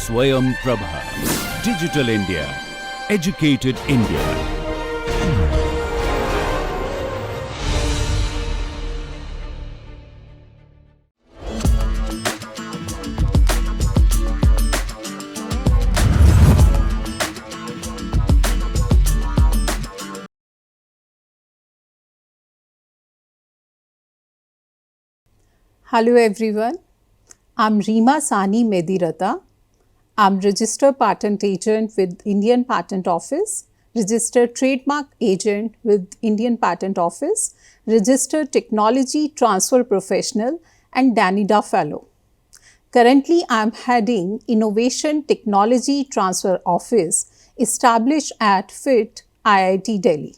Swayam Prabha. Digital India. Educated India. Hello everyone, I'm Reema Sani Medirata. I'm Registered Patent Agent with Indian Patent Office, Registered Trademark Agent with Indian Patent Office, Registered Technology Transfer Professional and Danida Fellow. Currently, I'm heading Innovation Technology Transfer Office established at FIT, IIT Delhi.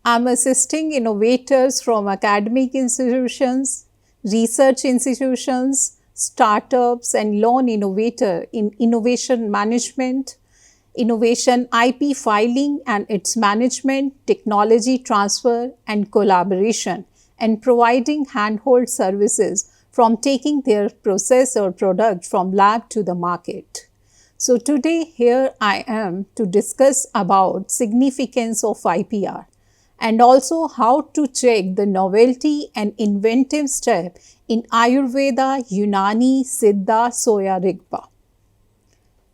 I'm assisting innovators from academic institutions, research institutions, startups, and lone innovator in innovation management, innovation IP filing and its management, technology transfer, and collaboration, and providing handhold services from taking their process or product from lab to the market. So today here I am to discuss about significance of IPR and also how to check the novelty and inventive step in Ayurveda, Unani, Siddha, Soya Rigpa.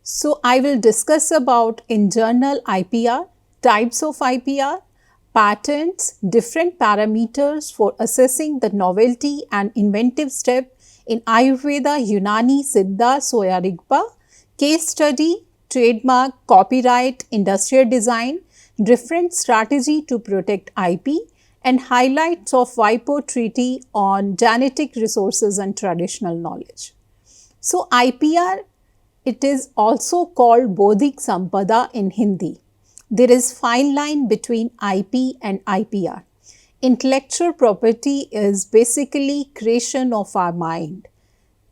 So I will discuss about in general IPR, types of IPR, patents, different parameters for assessing the novelty and inventive step in Ayurveda, Unani, Siddha, Soya Rigpa, case study, trademark, copyright, industrial design, different strategy to protect IP, and highlights of WIPO treaty on genetic resources and traditional knowledge. So IPR, it is also called Bodhik Sampada in Hindi. There is fine line between IP and IPR. Intellectual property is basically creation of our mind.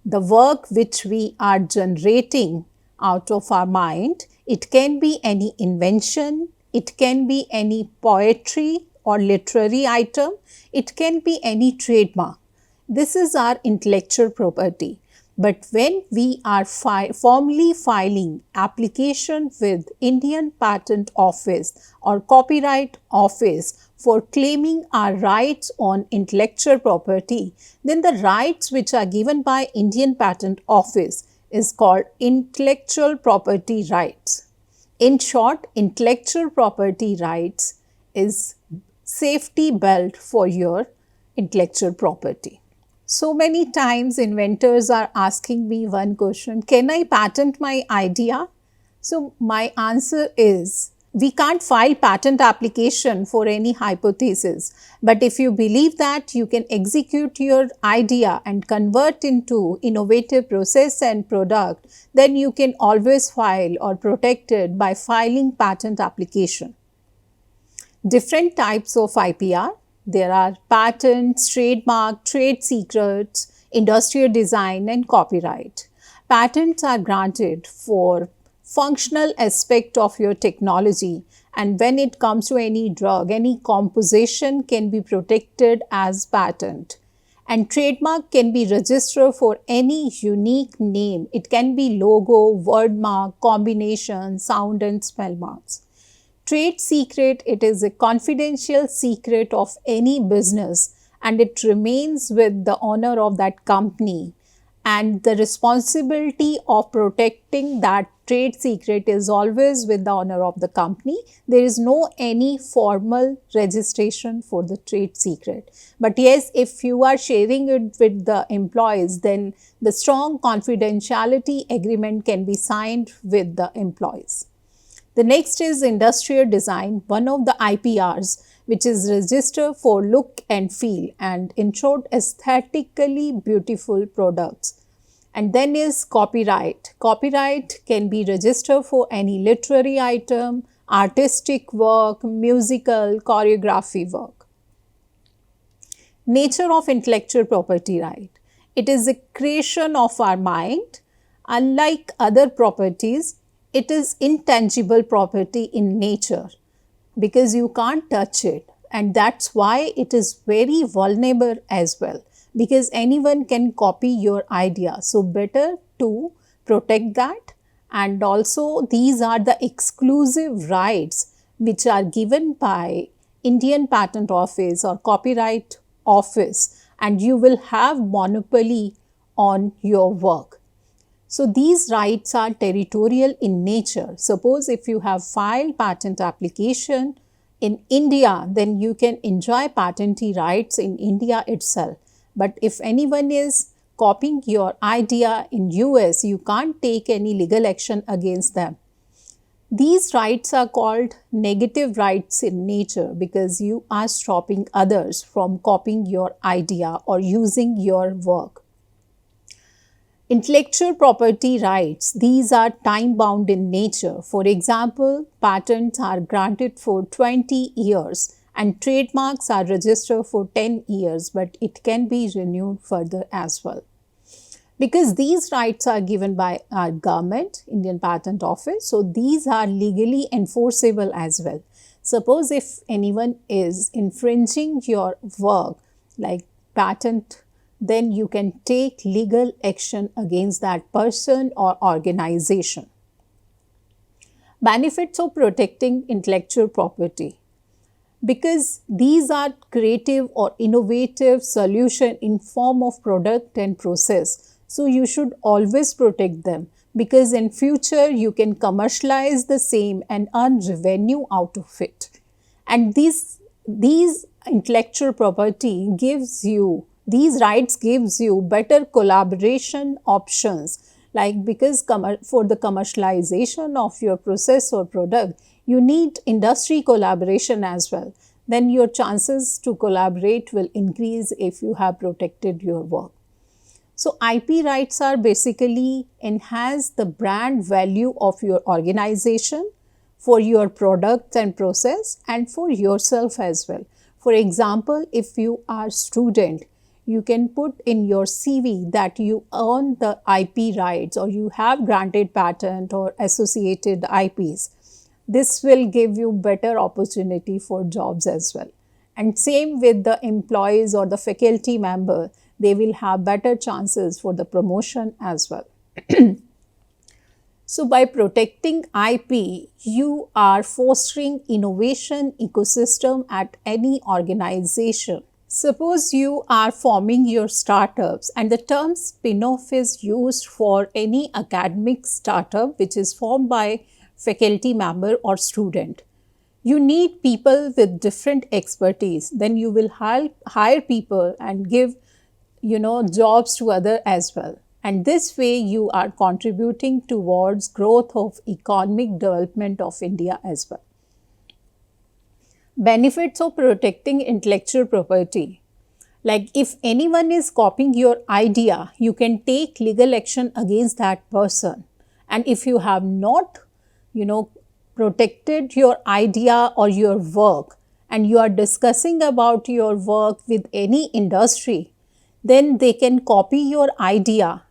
The work which we are generating out of our mind, it can be any invention, it can be any poetry or literary item, it can be any trademark. This is our intellectual property. But when we are formally filing application with Indian Patent Office or Copyright Office for claiming our rights on intellectual property, then the rights which are given by Indian Patent Office is called intellectual property rights. In short, intellectual property rights is safety belt for your intellectual property. So many times inventors are asking me one question, can I patent my idea? So my answer is, we can't file patent application for any hypothesis, but if you believe that you can execute your idea and convert into innovative process and product, then you can always file or protect it by filing patent application. Different types of IPR. There are patents, trademark, trade secrets, industrial design, and copyright. Patents are granted for functional aspect of your technology, and when it comes to any drug, any composition can be protected as patent. And trademark can be registered for any unique name. It can be logo, word mark, combination, sound and smell marks. Trade secret, it is a confidential secret of any business and it remains with the owner of that company, and the responsibility of protecting that trade secret is always with the owner of the company. There is no any formal registration for the trade secret. But yes, if you are sharing it with the employees, then the strong confidentiality agreement can be signed with the employees. The next is industrial design, one of the IPRs which is registered for look and feel and in short aesthetically beautiful products. And then is copyright. Copyright can be registered for any literary item, artistic work, musical, choreography work. Nature of intellectual property right. It is a creation of our mind. Unlike other properties, it is intangible property in nature because you can't touch it, and that's why it is very vulnerable as well, because anyone can copy your idea. So better to protect that And also these are the exclusive rights which are given by Indian Patent Office or Copyright Office, and you will have monopoly on your work. So these rights are territorial in nature. Suppose if you have filed patent application in India, then you can enjoy patentee rights in India itself. But if anyone is copying your idea in US, you can't take any legal action against them. These rights are called negative rights in nature because you are stopping others from copying your idea or using your work. Intellectual property rights, these are time bound in nature. For example, patents are granted for 20 years and trademarks are registered for 10 years, but it can be renewed further as well. Because these rights are given by our government, Indian Patent Office, so these are legally enforceable as well. Suppose if anyone is infringing your work like patent, then you can take legal action against that person or organization. Benefits of protecting intellectual property. Because these are creative or innovative solution in form of product and process, so you should always protect them because in future you can commercialize the same and earn revenue out of it. And these intellectual property gives you, these rights gives you better collaboration options, like because for the commercialization of your process or product, you need industry collaboration as well. Then your chances to collaborate will increase if you have protected your work. So IP rights are basically enhance the brand value of your organization for your product and process and for yourself as well. For example, if you are student, you can put in your CV that you earn the IP rights or you have granted patent or associated IPs. This will give you better opportunity for jobs as well. And same with the employees or the faculty member, they will have better chances for the promotion as well. So by protecting IP, you are fostering innovation ecosystem at any organization. Suppose you are forming your startups and the term spin-off is used for any academic startup which is formed by faculty member or student. You need people with different expertise. Then you will hire people and give jobs to others as well. And this way you are contributing towards growth of economic development of India as well. Benefits of protecting intellectual property. Like if anyone is copying your idea, you can take legal action against that person. And if you have not, protected your idea or your work and you are discussing about your work with any industry, then they can copy your idea.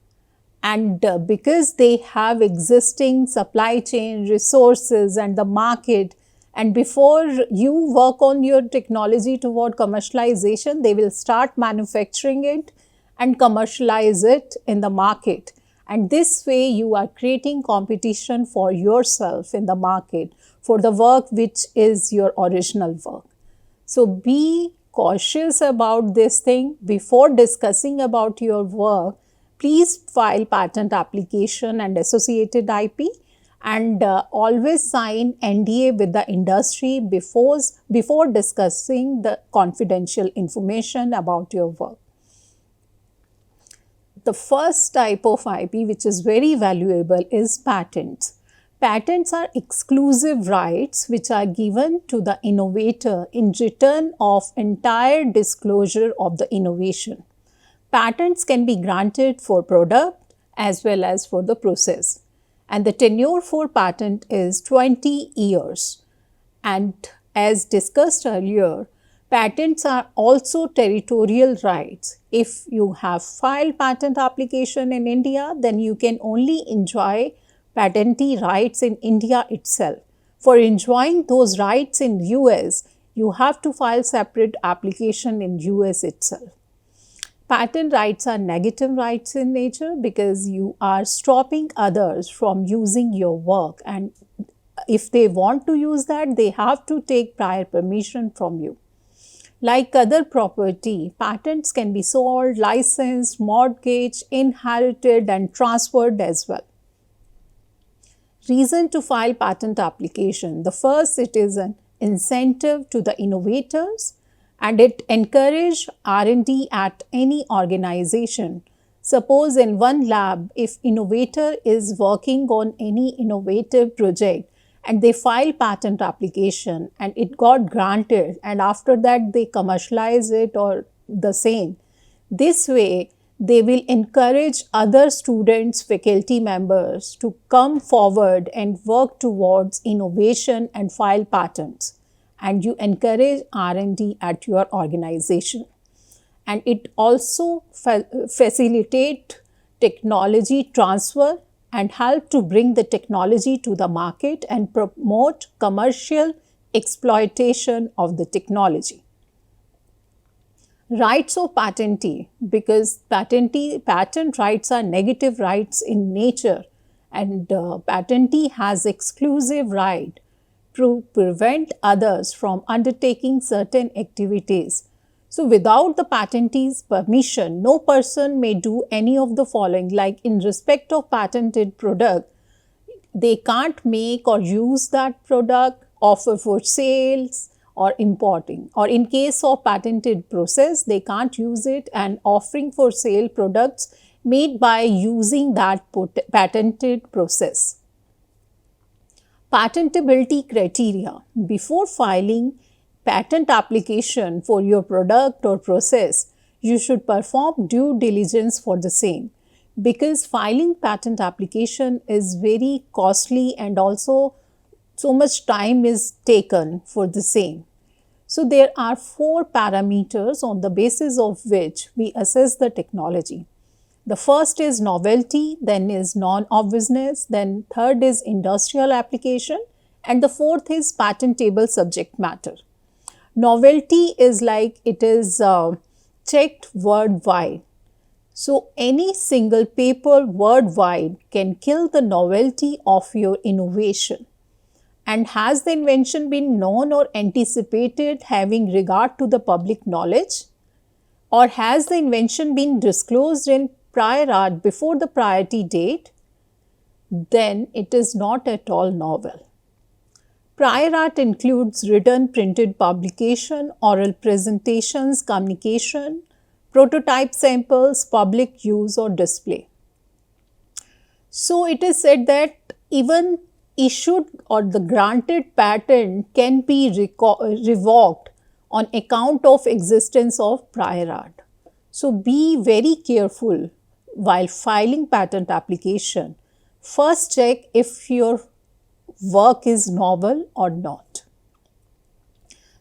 And because they have existing supply chain resources and the market, and before you work on your technology toward commercialization, they will start manufacturing it and commercialize it in the market. And this way you are creating competition for yourself in the market for the work which is your original work. So be cautious about this thing before discussing about your work. Please file patent application and associated IP and always sign NDA with the industry before discussing the confidential information about your work. The first type of IP which is very valuable is patents. Patents are exclusive rights which are given to the innovator in return of entire disclosure of the innovation. Patents can be granted for product as well as for the process. And the tenure for patent is 20 years. And as discussed earlier, patents are also territorial rights. If you have filed patent application in India, then you can only enjoy patentee rights in India itself. For enjoying those rights in US, you have to file separate application in US itself. Patent rights are negative rights in nature because you are stopping others from using your work, and if they want to use that, they have to take prior permission from you. Like other property, patents can be sold, licensed, mortgaged, inherited, and transferred as well. Reason to file patent application. The first, it is an incentive to the innovators, and it encourages R&D at any organization. Suppose in one lab, if innovator is working on any innovative project and they file patent application and it got granted, and after that they commercialize it or the same, this way they will encourage other students, faculty members to come forward and work towards innovation and file patents, and you encourage R&D at your organization. And it also facilitate technology transfer and help to bring the technology to the market and promote commercial exploitation of the technology. Rights of patentee, because patent rights are negative rights in nature, and patentee has exclusive right to prevent others from undertaking certain activities. So, without the patentee's permission, no person may do any of the following. Like in respect of patented product, they can't make or use that product, offer for sales or importing. Or in case of patented process, they can't use it and offering for sale products made by using that patented process. Patentability criteria. Before filing patent application for your product or process, you should perform due diligence for the same, because filing patent application is very costly and also so much time is taken for the same. So, there are 4 parameters on the basis of which we assess the technology. The first is novelty, then is non-obviousness, then third is industrial application, and the fourth is patentable subject matter. Novelty is like it is checked worldwide. So, any single paper worldwide can kill the novelty of your innovation. And has the invention been known or anticipated having regard to the public knowledge? Or has the invention been disclosed in prior art before the priority date? Then it is not at all novel. Prior art includes written, printed publication, oral presentations, communication, prototype samples, public use or display. So, it is said that even issued or the granted patent can be revoked on account of existence of prior art. So, be very careful while filing patent application. First check if your work is novel or not.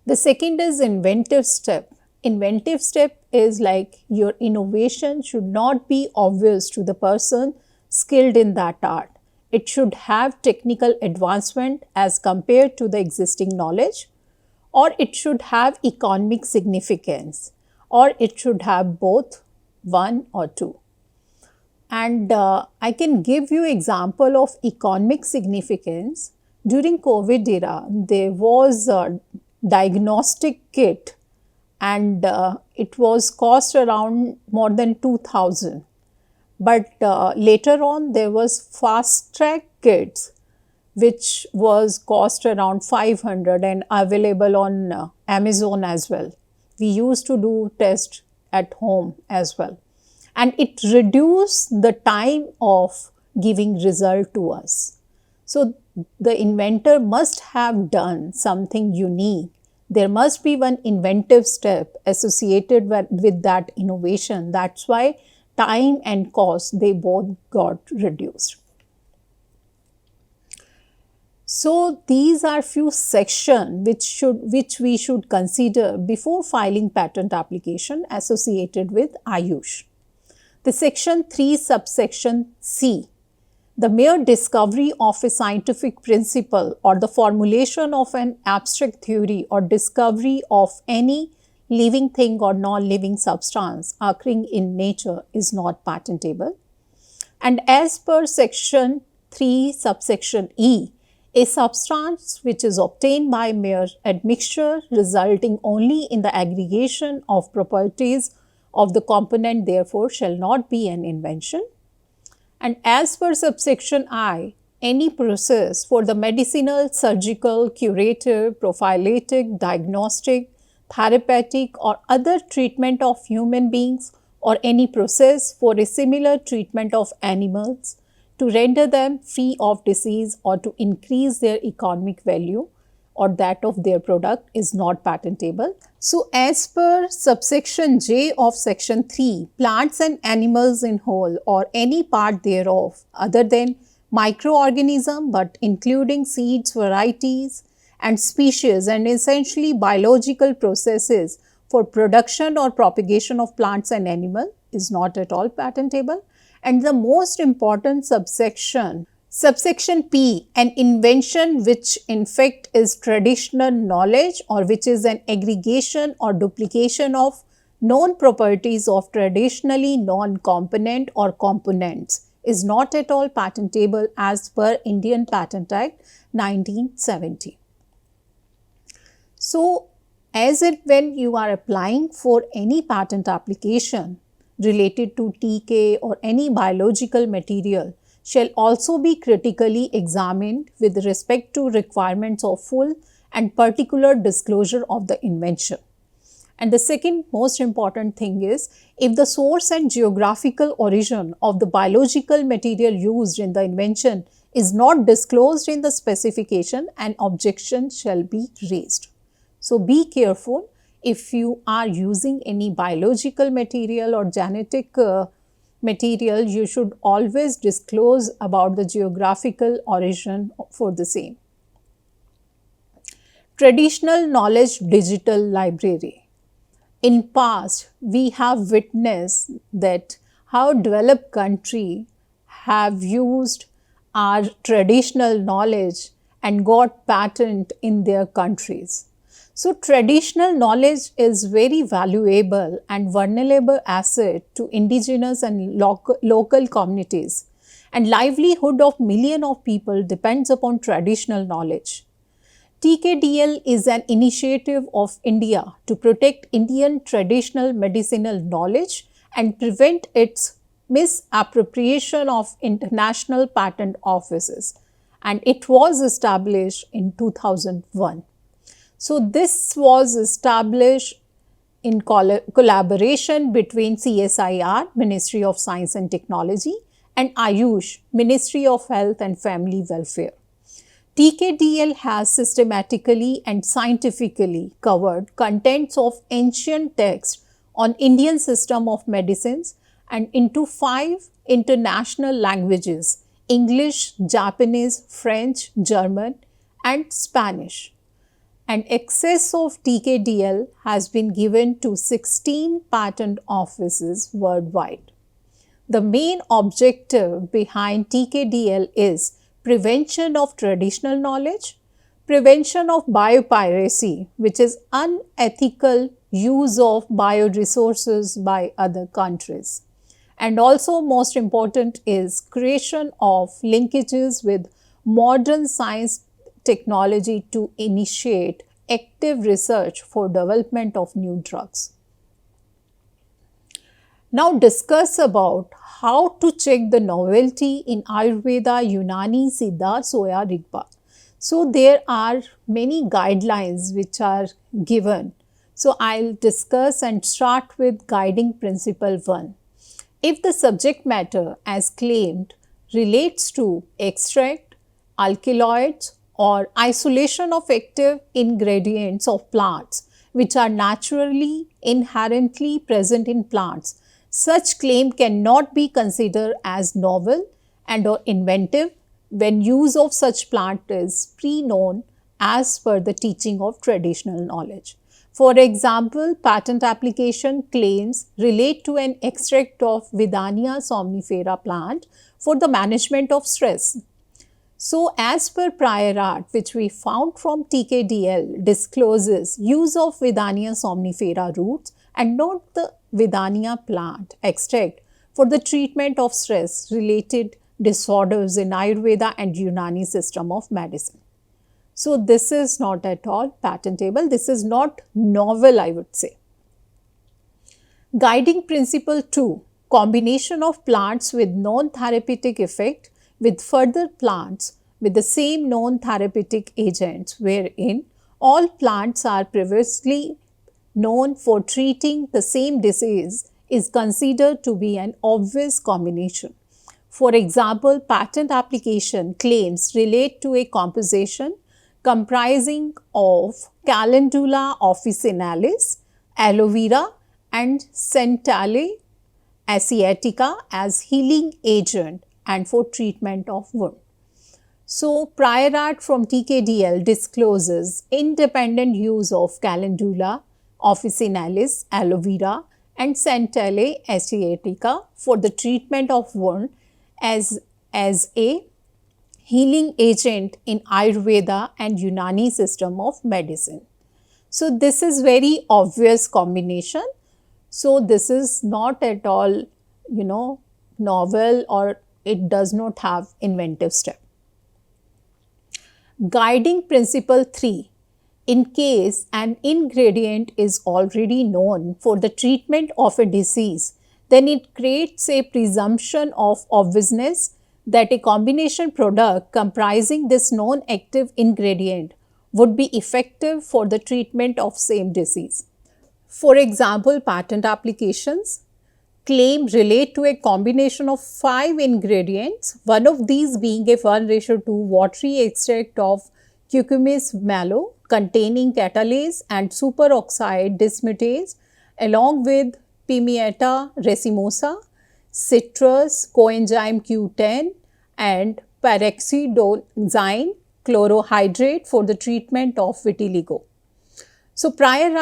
The second is inventive step. Inventive step is like your innovation should not be obvious to the person skilled in that art. It should have technical advancement as compared to the existing knowledge, or it should have economic significance, or it should have both, one or two. And I can give you example of economic significance. During COVID era, there was a diagnostic kit, and it was cost around more than 2,000. But later on there was fast track kits which was cost around 500 and available on Amazon as well. We used to do test at home as well, and it reduced the time of giving result to us. So, the inventor must have done something unique. There must be one inventive step associated with that innovation. That's why time and cost, they both got reduced. So, these are few sections which we should consider before filing patent application associated with Ayush. The section 3 subsection C, the mere discovery of a scientific principle or the formulation of an abstract theory or discovery of any living thing or non-living substance occurring in nature is not patentable. And as per section 3 subsection E, a substance which is obtained by mere admixture resulting only in the aggregation of properties of the component therefore shall not be an invention. And as per subsection I, any process for the medicinal, surgical, curative, prophylactic, diagnostic, therapeutic or other treatment of human beings or any process for a similar treatment of animals to render them free of disease or to increase their economic value or that of their product is not patentable. So, as per subsection J of section 3, plants and animals in whole or any part thereof other than microorganism but including seeds, varieties and species and essentially biological processes for production or propagation of plants and animal is not at all patentable. And the most important subsection P, an invention which in fact is traditional knowledge or which is an aggregation or duplication of known properties of traditionally known component or components is not at all patentable as per Indian Patent Act 1970. So, as it when you are applying for any patent application related to TK or any biological material shall also be critically examined with respect to requirements of full and particular disclosure of the invention. And the second most important thing is, if the source and geographical origin of the biological material used in the invention is not disclosed in the specification, an objection shall be raised. So, be careful if you are using any biological material or genetic material, you should always disclose about the geographical origin for the same. Traditional knowledge digital library. In past, we have witnessed that how developed country have used our traditional knowledge and got patent in their countries. So, traditional knowledge is very valuable and vulnerable asset to indigenous and local communities, and livelihood of millions of people depends upon traditional knowledge. TKDL is an initiative of India to protect Indian traditional medicinal knowledge and prevent its misappropriation of international patent offices, and it was established in 2001. So, this was established in collaboration between CSIR, Ministry of Science and Technology, and Ayush, Ministry of Health and Family Welfare. TKDL has systematically and scientifically covered contents of ancient texts on Indian system of medicines and into 5 international languages: English, Japanese, French, German and Spanish. And access of TKDL has been given to 16 patent offices worldwide. The main objective behind TKDL is prevention of traditional knowledge, prevention of biopiracy, which is unethical use of bioresources by other countries. And also most important is creation of linkages with modern science technology to initiate active research for development of new drugs. Now discuss about how to check the novelty in Ayurveda, Unani, Siddha, Soya, Rigpa. So there are many guidelines which are given. So I'll discuss and start with guiding principle 1. If the subject matter as claimed relates to extract, alkaloids or isolation of active ingredients of plants which are naturally inherently present in plants, such claim cannot be considered as novel and or inventive when use of such plant is pre-known as per the teaching of traditional knowledge. For example, patent application claims relate to an extract of Vidania somnifera plant for the management of stress. So as per prior art, which we found from TKDL, discloses use of Vidania somnifera roots and not the Vidania plant extract for the treatment of stress related disorders in Ayurveda and Unani system of medicine. So this is not at all patentable. This is not novel, I would say. Guiding principle 2, combination of plants with known therapeutic effect with further plants with the same known therapeutic agents, wherein all plants are previously known for treating the same disease, is considered to be an obvious combination. For example, patent application claims relate to a composition comprising of Calendula officinalis, aloe vera and Centella asiatica as healing agent and for treatment of wound. So, prior art from TKDL discloses independent use of Calendula officinalis, aloe vera and Centella asiatica for the treatment of wound as a healing agent in Ayurveda and Unani system of medicine. So, this is very obvious combination. So, this is not at all, novel, or it does not have inventive step. Guiding principle 3. In case an ingredient is already known for the treatment of a disease, then it creates a presumption of obviousness that a combination product comprising this known active ingredient would be effective for the treatment of same disease. For example, patent applications claim relate to a combination of 5 ingredients, one of these being a 1:2 watery extract of Cucumis malo containing catalase and superoxide dismutase along with Pimienta racemosa, citrus, coenzyme Q10 and paraxidozine chlorohydrate for the treatment of vitiligo. So, prior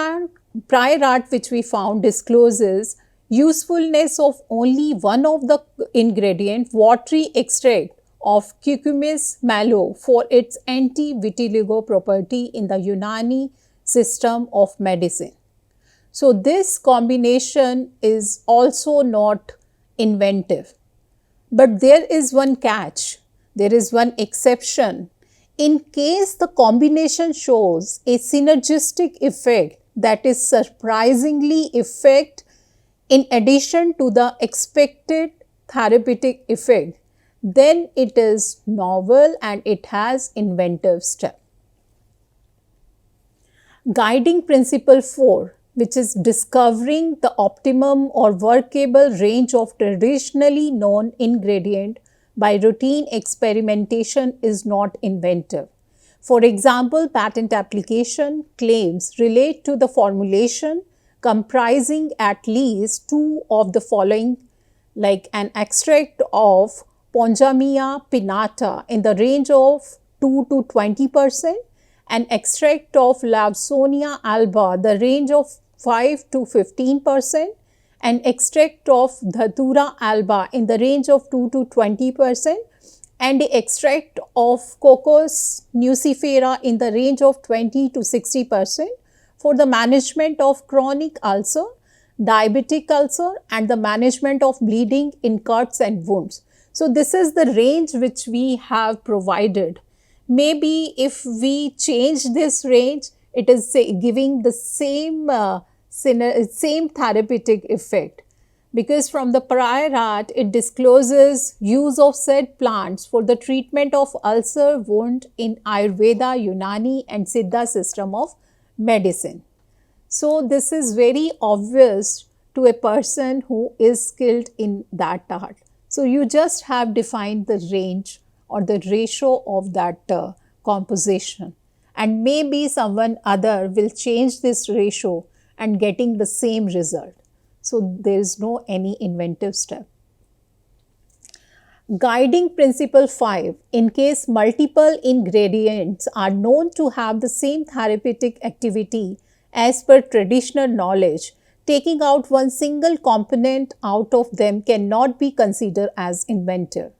art which we found discloses usefulness of only one of the ingredient, watery extract of Cucumis malo, for its anti-vitiligo property in the Unani system of medicine. So, this combination is also not inventive, but there is one catch, there is one exception. In case the combination shows a synergistic effect that is surprisingly effect in addition to the expected therapeutic effect, then it is novel and it has inventive step. Guiding principle 4, which is discovering the optimum or workable range of traditionally known ingredient by routine experimentation, is not inventive. For example, patent application claims relate to the formulation comprising at least 2 of the following, like an extract of Ponjamia pinnata in the range of 2 to 20%, an extract of Lawsonia alba the range of 5 to 15%, an extract of Dhatura alba in the range of 2 to 20%, and the extract of Cocos nucifera in the range of 20 to 60% for the management of chronic ulcer, diabetic ulcer and the management of bleeding in cuts and wounds. So, this is the range which we have provided. Maybe if we change this range, it is giving the same therapeutic effect, because from the prior art it discloses use of said plants for the treatment of ulcer wound in Ayurveda, Unani and Siddha system of medicine. So, this is very obvious to a person who is skilled in that art. So, you just have defined the range or the ratio of that composition, and maybe someone other will change this ratio and getting the same result. So, there is no any inventive step. Guiding principle 5, in case multiple ingredients are known to have the same therapeutic activity as per traditional knowledge, taking out one single component out of them cannot be considered as inventive.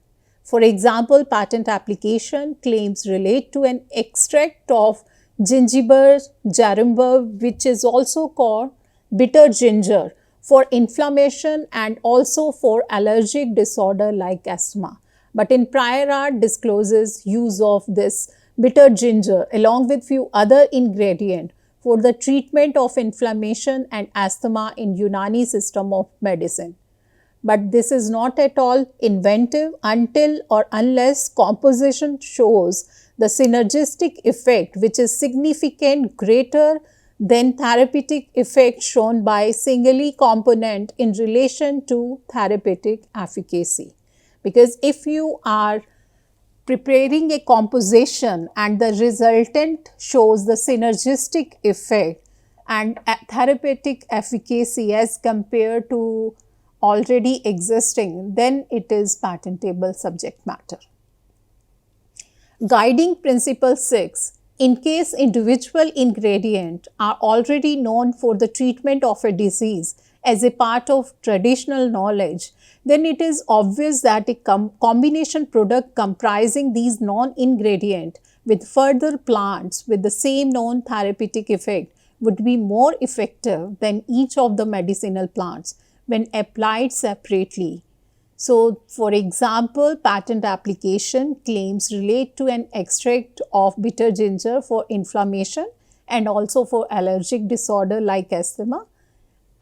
For example, patent application claims relate to an extract of gingiber jarumba, which is also called bitter ginger, for inflammation and also for allergic disorder like asthma. But in prior art discloses use of this bitter ginger along with few other ingredients for the treatment of inflammation and asthma in Unani system of medicine. But this is not at all inventive until or unless composition shows the synergistic effect, which is significant greater than therapeutic effect shown by singly component in relation to therapeutic efficacy. Because if you are preparing a composition and the resultant shows the synergistic effect and therapeutic efficacy as compared to already existing, then it is patentable subject matter. Guiding principle 6. In case individual ingredient are already known for the treatment of a disease as a part of traditional knowledge, then it is obvious that a combination product comprising these known ingredient with further plants with the same known therapeutic effect would be more effective than each of the medicinal plants when applied separately. So, for example, patent application claims relate to an extract of bitter ginger for inflammation and also for allergic disorder like asthma.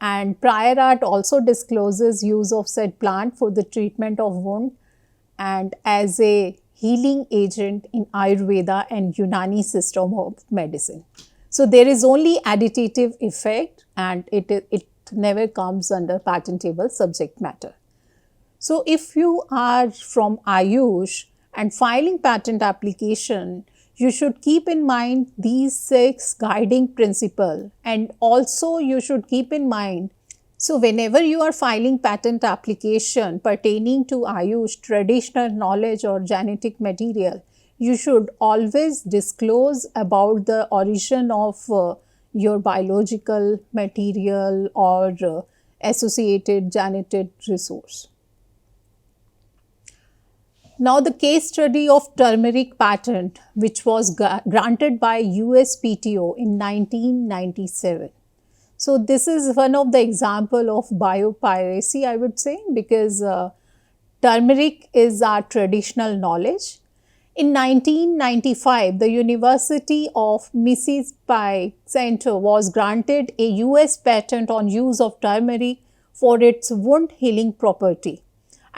And prior art also discloses use of said plant for the treatment of wound and as a healing agent in Ayurveda and Unani system of medicine. So, there is only additive effect and it never comes under patentable subject matter. So, if you are from Ayush and filing patent application, you should keep in mind these 6 guiding principles, and also you should keep in mind, so whenever you are filing patent application pertaining to Ayush traditional knowledge or genetic material, you should always disclose about the origin of your biological material or associated genetic resource. Now, the case study of turmeric patent, which was granted by USPTO in 1997. So, this is one of the example of biopiracy, I would say, because turmeric is our traditional knowledge. In 1995, the University of Mississippi Center was granted a US patent on use of turmeric for its wound healing property.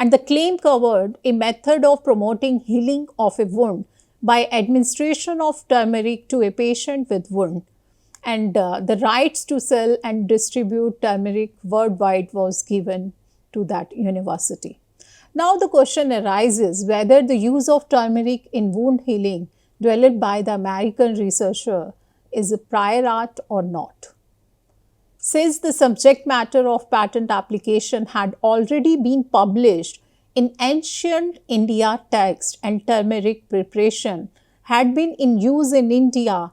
And the claim covered a method of promoting healing of a wound by administration of turmeric to a patient with wound. And the rights to sell and distribute turmeric worldwide was given to that university. Now the question arises whether the use of turmeric in wound healing developed by the American researcher is a prior art or not. Since the subject matter of patent application had already been published in ancient India text and turmeric preparation had been in use in India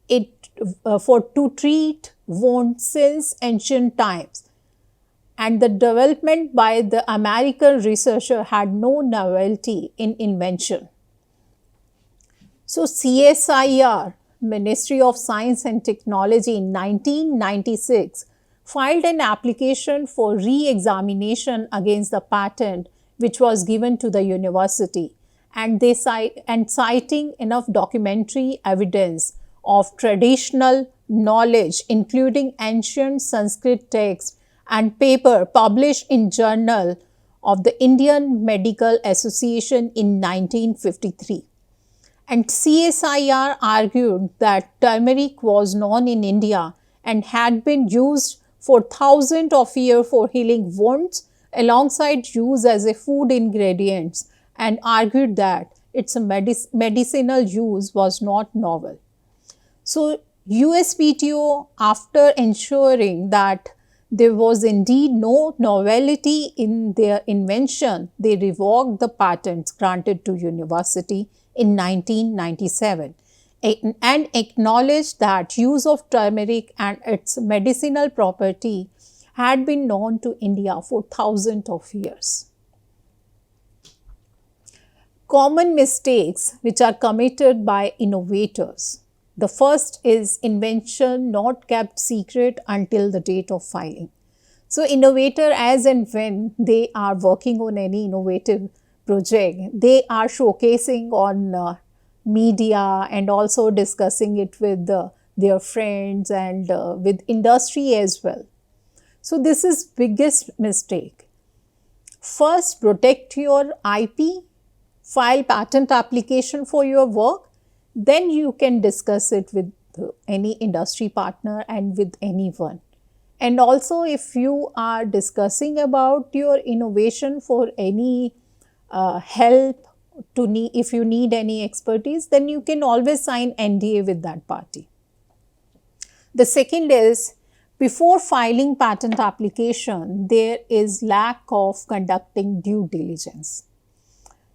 to treat wounds since ancient times, and the development by the American researcher had no novelty in invention. So, CSIR, Ministry of Science and Technology, in 1996 filed an application for re-examination against the patent which was given to the university, and citing enough documentary evidence of traditional knowledge including ancient Sanskrit text and paper published in Journal of the Indian Medical Association in 1953. And CSIR argued that turmeric was known in India and had been used for thousands of years for healing wounds alongside use as a food ingredients, and argued that its medicinal use was not novel. So, USPTO, after ensuring that there was indeed no novelty in their invention, they revoked the patents granted to university in 1997 and acknowledged that use of turmeric and its medicinal property had been known to India for thousands of years. Common mistakes which are committed by innovators. The first is invention not kept secret until the date of filing. So innovator, as and when they are working on any innovative project, they are showcasing on media and also discussing it with their friends and with industry as well. So this is biggest mistake. First, protect your IP, file patent application for your work, then you can discuss it with any industry partner and with anyone. And also, if you are discussing about your innovation for any help, if you need any expertise, then you can always sign NDA with that party. The second is, before filing patent application, there is lack of conducting due diligence.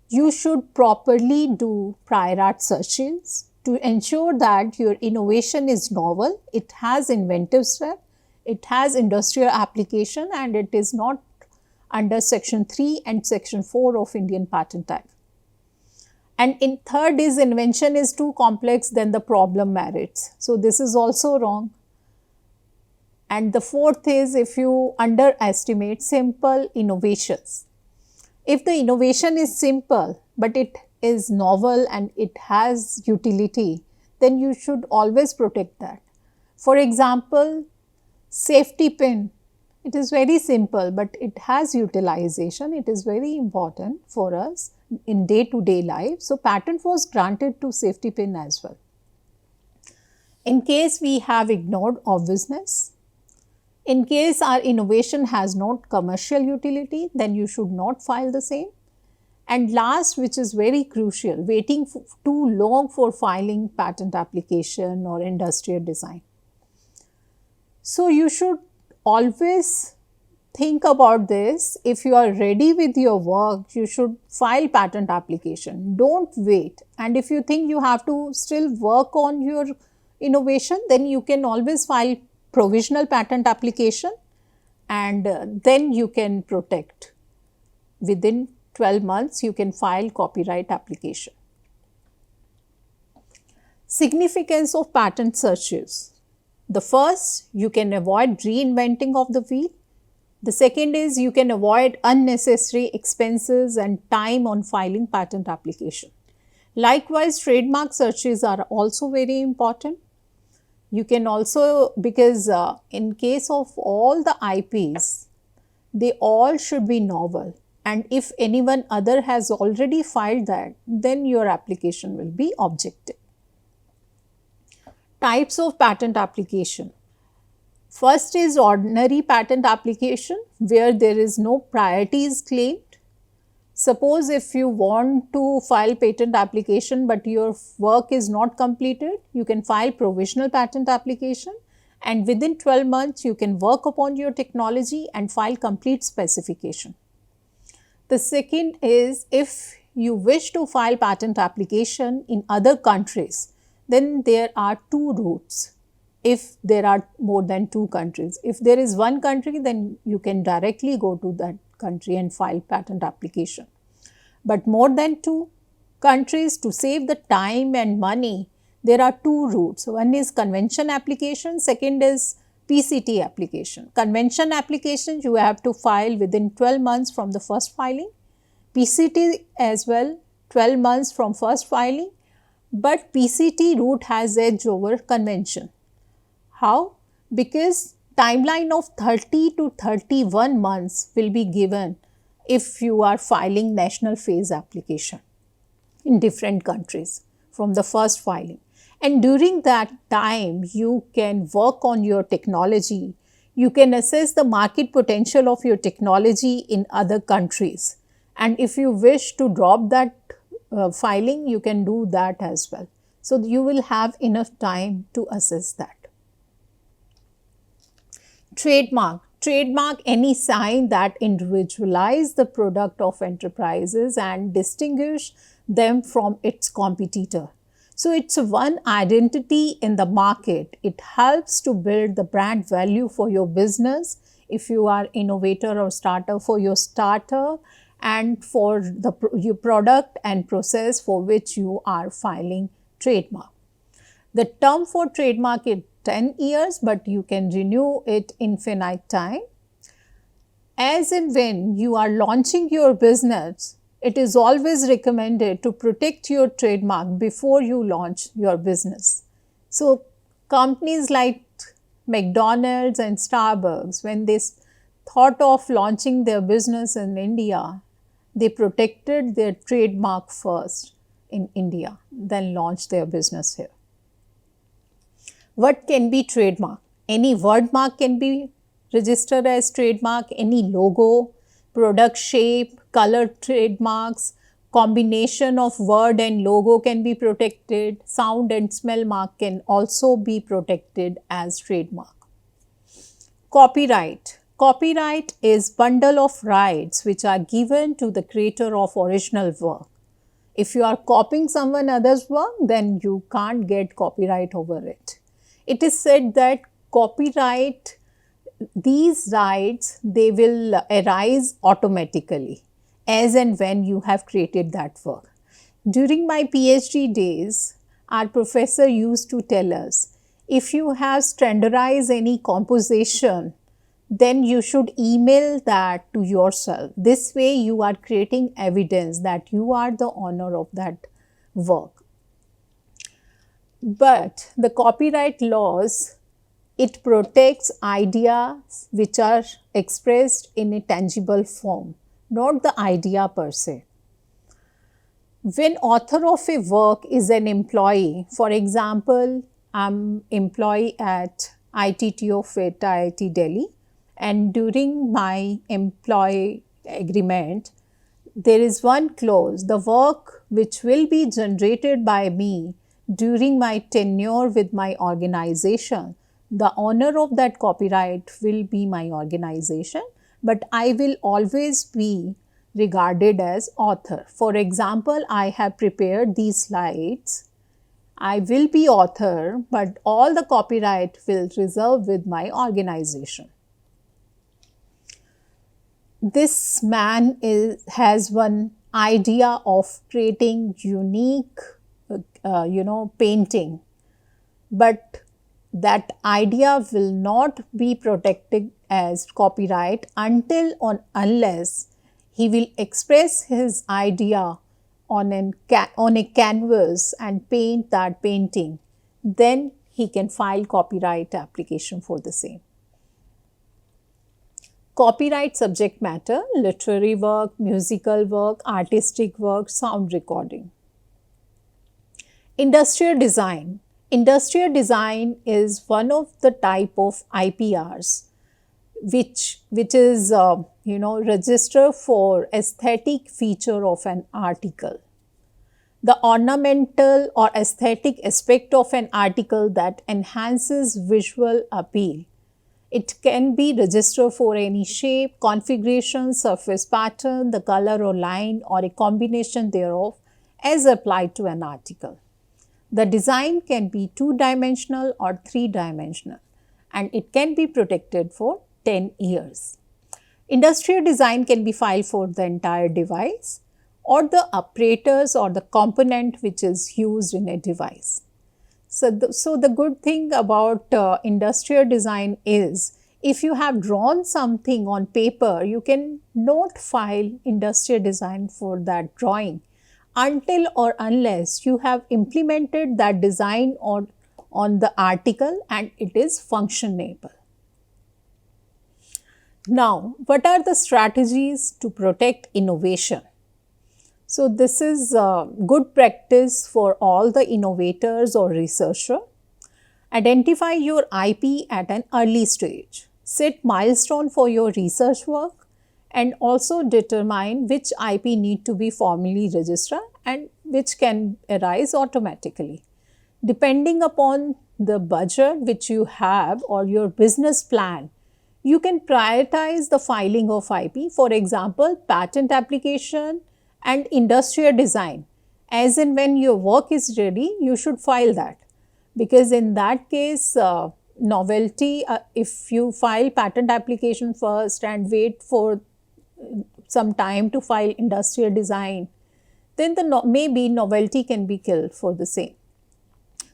You should properly do prior art searches to ensure that your innovation is novel, it has inventive step, it has industrial application, and it is not under Section 3 and Section 4 of Indian Patent Act. And in third is, invention is too complex than the problem merits. So this is also wrong. And the fourth is, if you underestimate simple innovations. If the innovation is simple, but it is novel and it has utility, then you should always protect that. For example, safety pin. It is very simple, but it has utilization. It is very important for us in day-to-day life. So patent was granted to safety pin as well. In case we have ignored obviousness, in case our innovation has not commercial utility, then you should not file the same. And last, which is very crucial, waiting too long for filing patent application or industrial design. So you should always think about this. If you are ready with your work, you should file patent application. Don't wait. And if you think you have to still work on your innovation, then you can always file provisional patent application, and then you can protect. Within 12 months, you can file copyright application. Significance of patent searches. The first, you can avoid reinventing of the wheel. The second is, you can avoid unnecessary expenses and time on filing patent application. Likewise, trademark searches are also very important. You can also, because in case of all the IPs, they all should be novel, and if anyone other has already filed that, then your application will be objective. Types of patent application. First is ordinary patent application, where there is no priorities claimed. Suppose if you want to file patent application but your work is not completed, you can file provisional patent application, and within 12 months you can work upon your technology and file complete specification. The second is, if you wish to file patent application in other countries, then there are two routes. If there are more than two countries, if there is one country, then you can directly go to that country and file patent application. But more than two countries, to save the time and money, there are two routes. One is convention application, second is PCT application. Convention application you have to file within 12 months from the first filing. PCT as well, 12 months from first filing. But PCT route has edge over convention. How? Because timeline of 30 to 31 months will be given if you are filing national phase application in different countries from the first filing. And during that time, you can work on your technology. You can assess the market potential of your technology in other countries. And if you wish to drop that filing, you can do that as well. So you will have enough time to assess that. Trademark. Trademark any sign that individualize the product of enterprises and distinguish them from its competitor. So it's one identity in the market. It helps to build the brand value for your business if you are innovator or starter for your startup, and for the your product and process for which you are filing trademark. The term for trademark is 10 years, but you can renew it infinite time. As and when you are launching your business, it is always recommended to protect your trademark before you launch your business. So, companies like McDonald's and Starbucks, when they thought of launching their business in India, they protected their trademark first in India, then launched their business here. What can be trademark? Any word mark can be registered as trademark, any logo, product shape, color trademarks, combination of word and logo can be protected, sound and smell mark can also be protected as trademark. Copyright. Copyright is bundle of rights which are given to the creator of original work. If you are copying someone else's work, then you can't get copyright over it. It is said that copyright, these rights, they will arise automatically as and when you have created that work. During my PhD days, our professor used to tell us, if you have standardized any composition, then you should email that to yourself. This way you are creating evidence that you are the owner of that work. But the copyright laws, it protects ideas which are expressed in a tangible form, not the idea per se. When author of a work is an employee, for example, I'm employee at ITTO FIT, IIT Delhi, and during my employee agreement, there is one clause, the work which will be generated by me during my tenure with my organization, the owner of that copyright will be my organization, but I will always be regarded as author. For example, I have prepared these slides. I will be author, but all the copyright will reserve with my organization. This man has one idea of creating unique painting, but that idea will not be protected as copyright unless he will express his idea on a canvas and paint that painting. Then he can file copyright application for the same. Copyright subject matter, literary work, musical work, artistic work, sound recording. Industrial design. Industrial design is one of the type of IPRs which is register for aesthetic feature of an article. The ornamental or aesthetic aspect of an article that enhances visual appeal. It can be registered for any shape, configuration, surface pattern, the color or line or a combination thereof as applied to an article. The design can be 2-dimensional or 3-dimensional and it can be protected for 10 years. Industrial design can be filed for the entire device or the apparatus or the component which is used in a device. So the good thing about industrial design is if you have drawn something on paper, you can not file industrial design for that drawing until or unless you have implemented that design on the article and it is functionable. Now, what are the strategies to protect innovation? So, this is good practice for all the innovators or researcher. Identify your IP at an early stage. Set milestone for your research work and also determine which IP need to be formally registered and which can arise automatically. Depending upon the budget which you have or your business plan, you can prioritize the filing of IP, for example, patent application and industrial design. As and when your work is ready, you should file that, because in that case, novelty, if you file patent application first and wait for some time to file industrial design, then maybe novelty can be killed for the same.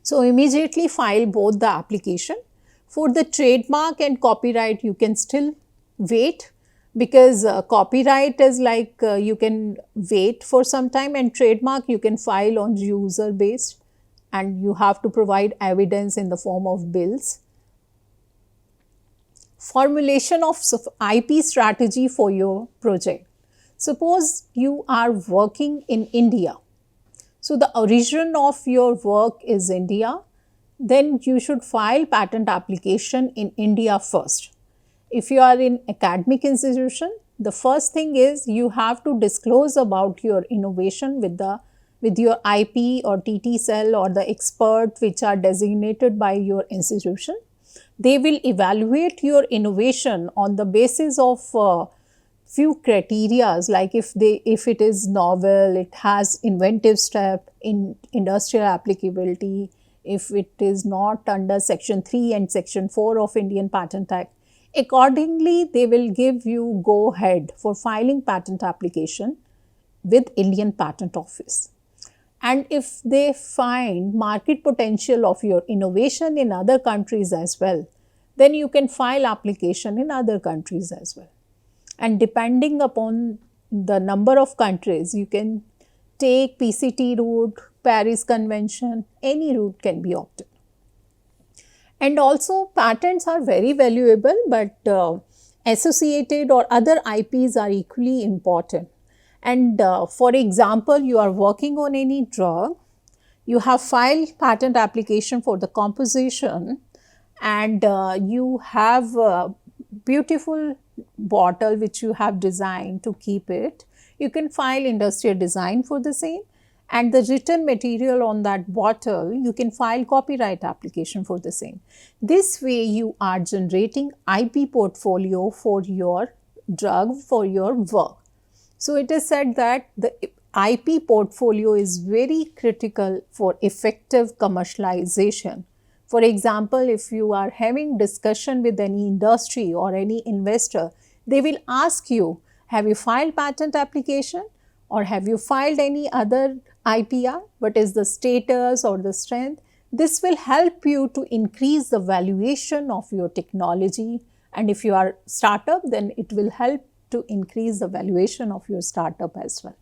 So immediately file both the application. For the trademark and copyright, you can still wait, because copyright is like you can wait for some time, and trademark you can file on user based, and you have to provide evidence in the form of bills. Formulation of IP strategy for your project. Suppose you are working in India. So the origin of your work is India, then you should file patent application in India first. If you are in academic institution, the first thing is you have to disclose about your innovation with your IP or TT cell or the expert which are designated by your institution. They will evaluate your innovation on the basis of few criterias, like if it is novel, it has inventive step, in industrial applicability, if it is not under section 3 and section 4 of Indian Patent Act. Accordingly, they will give you go ahead for filing patent application with Indian Patent Office. And if they find market potential of your innovation in other countries as well, then you can file application in other countries as well. And depending upon the number of countries, you can take PCT route, Paris Convention, any route can be opted. And also patents are very valuable, but associated or other IPs are equally important. And for example, you are working on any drug, you have filed patent application for the composition, and you have a beautiful bottle which you have designed to keep it. You can file industrial design for the same, and the written material on that bottle, you can file copyright application for the same. This way you are generating IP portfolio for your drug, for your work. So it is said that the IP portfolio is very critical for effective commercialization. For example, if you are having discussion with any industry or any investor, they will ask you, have you filed patent application or have you filed any other IPR? What is the status or the strength? This will help you to increase the valuation of your technology, and if you are startup, then it will help to increase the valuation of your startup as well.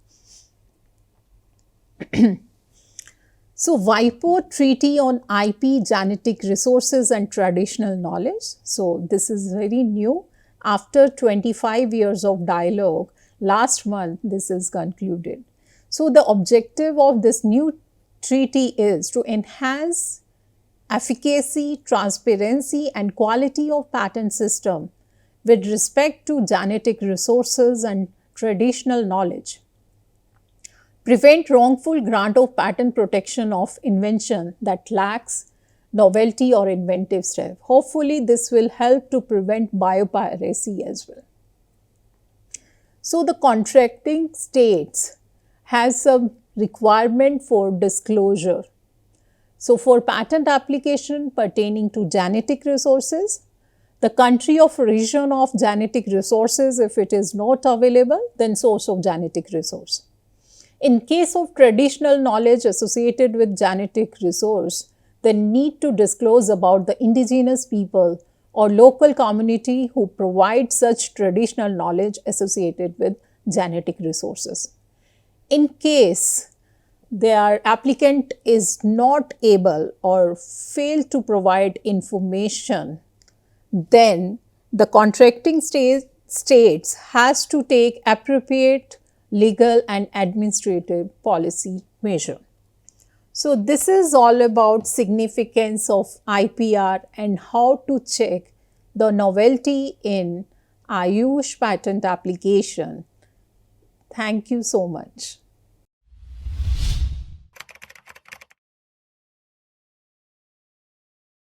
So, WIPO Treaty on IP, Genetic Resources and Traditional Knowledge. So, this is very new. After 25 years of dialogue, last month this is concluded. So, the objective of this new treaty is to enhance efficacy, transparency and quality of patent system with respect to genetic resources and traditional knowledge. Prevent wrongful grant of patent protection of invention that lacks novelty or inventive step. Hopefully, this will help to prevent biopiracy as well. So, the contracting states has a requirement for disclosure. So, for patent application pertaining to genetic resources, the country of origin of genetic resources, if it is not available, then source of genetic resource. In case of traditional knowledge associated with genetic resource, the need to disclose about the indigenous people or local community who provide such traditional knowledge associated with genetic resources. In case their applicant is not able or fail to provide information, then the contracting states has to take appropriate legal and administrative policy measure. So, this is all about significance of IPR and how to check the novelty in Ayush patent application. Thank you so much.